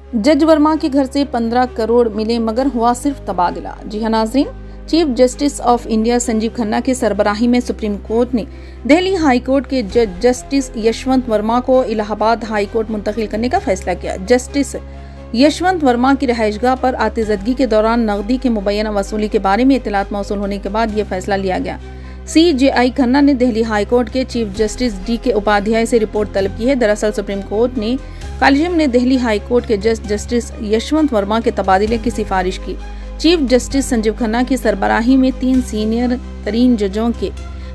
जज वर्मा के घर से 15 करोड़ मिले मगर हुआ सिर्फ तबादला। जी हाँ नाजरीन, chief justice of India Sanjiv Khanna की सरबराही में सुप्रीम कोर्ट ने दिल्ली हाई कोर्ट के जज जस्टिस यशवंत वर्मा को इलाहाबाद हाई कोर्ट मुंतकिल करने का फैसला किया। जस्टिस यशवंत वर्मा की रिहाइशगाह पर आतिजदगी के दौरान नकदी के मुबैना वसूली के बारे में इत्तलात मौसूल होने के बाद ये फैसला लिया गया। CJI खन्ना ने दिल्ली हाई कोर्ट के चीफ जस्टिस DK उपाध्याय से रिपोर्ट तलब की है। दरअसल सुप्रीम कोर्ट ने कॉलेजियम ने दिल्ली हाई कोर्ट के जज जस्टिस यशवंत वर्मा के तबादले की सिफारिश की। चीफ जस्टिस संजीव खन्ना की सरबराही में 3 सीनियर तरीन जजों के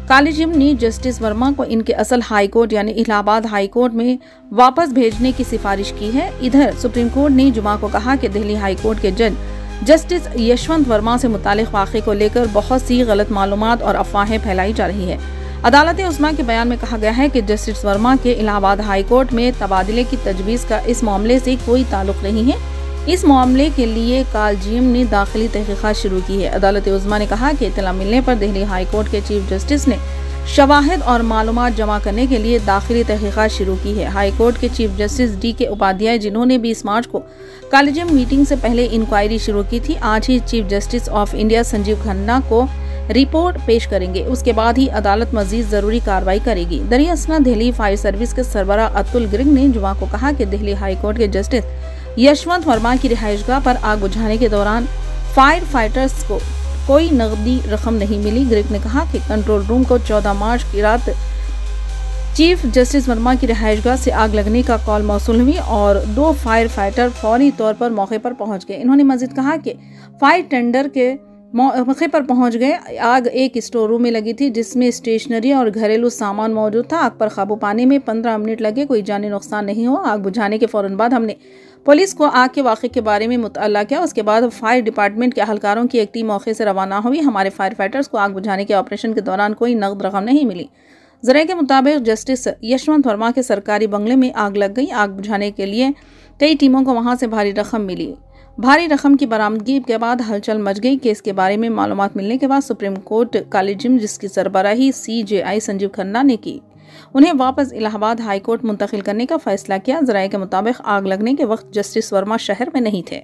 कॉलेजियम ने जस्टिस वर्मा को इनके असल हाई कोर्ट यानी इलाहाबाद हाई कोर्ट में वापस भेजने की सिफारिश की है। इधर सुप्रीम कोर्ट ने जुमा को कहा कि दिल्ली हाई कोर्ट के जज जस्टिस यशवंत वर्मा से मुतालिक वाक़े को लेकर बहुत सी गलत मालूमात और अफवाहें फैलाई जा रही है। अदालत उस्मा के बयान में कहा गया है कि जस्टिस वर्मा के इलाहाबाद हाई कोर्ट में तबादले की तजवीज़ का इस मामले से कोई ताल्लुक नहीं है। इस मामले के लिए कॉलेजियम ने दाखिली तहकीकात शुरू की है। अदालत उस्मा ने कहा कि इत्तला मिलने पर दिल्ली हाई कोर्ट के चीफ जस्टिस ने शवाहिद और मालूमात जमा करने के लिए दाखिली तहकीकात शुरू की है। हाई कोर्ट के चीफ जस्टिस DK उपाध्याय, जिन्होंने 20 मार्च को कॉलेजियम मीटिंग से पहले इंक्वायरी शुरू की थी, आज ही chief justice of India Sanjiv Khanna को रिपोर्ट पेश करेंगे। उसके बाद ही अदालत मजीद जरूरी कार्रवाई करेगी। दरियासना दिल्ली फायर सर्विस के सरबरा अतुल गिरिंग ने जुमा को कहा कि दिल्ली हाई कोर्ट के जस्टिस यशवंत वर्मा की रिहाइशगाह पर आग बुझाने के दौरान फायर फाइटर्स को कोई नकदी रकम नहीं मिली। गिरिंग ने कहा कि कंट्रोल रूम को 14 मार्च की रात चीफ जस्टिस वर्मा की रिहाइशगाह से आग लगने का कॉल मौसूल हुई और 2 फायर फाइटर फौरी तौर पर मौके पर पहुंच गए। इन्होंने मजीद कहा कि फायर टेंडर के मौके पर पहुंच गए। आग एक स्टोर रूम में लगी थी जिसमें स्टेशनरी और घरेलू सामान मौजूद था। आग पर काबू पाने में 15 मिनट लगे, कोई जानी नुकसान नहीं हुआ। आग बुझाने के फौरन बाद हमने पुलिस को आग के वाक़े के बारे में मुतल्ला किया। उसके बाद फायर डिपार्टमेंट के अहलकारों की एक टीम मौके से रवाना हुई। हमारे फायर फाइटर्स को आग बुझाने के ऑपरेशन के दौरान कोई नकद रकम नहीं मिली। ज़राए के मुताबिक जस्टिस यशवंत वर्मा के सरकारी बंगले में आग लग गई। आग बुझाने के लिए कई टीमों को वहां से भारी रकम मिली। भारी रकम की बरामदगी के बाद हलचल मच गई। केस के बारे में मालूमात मिलने के बाद सुप्रीम कोर्ट कॉलेजियम, जिसकी सरबराही CJI संजीव खन्ना ने की, उन्हें वापस इलाहाबाद हाई कोर्ट मुंतकिल करने का फैसला किया। ज़राए के मुताबिक आग लगने के वक्त जस्टिस वर्मा शहर में नहीं थे।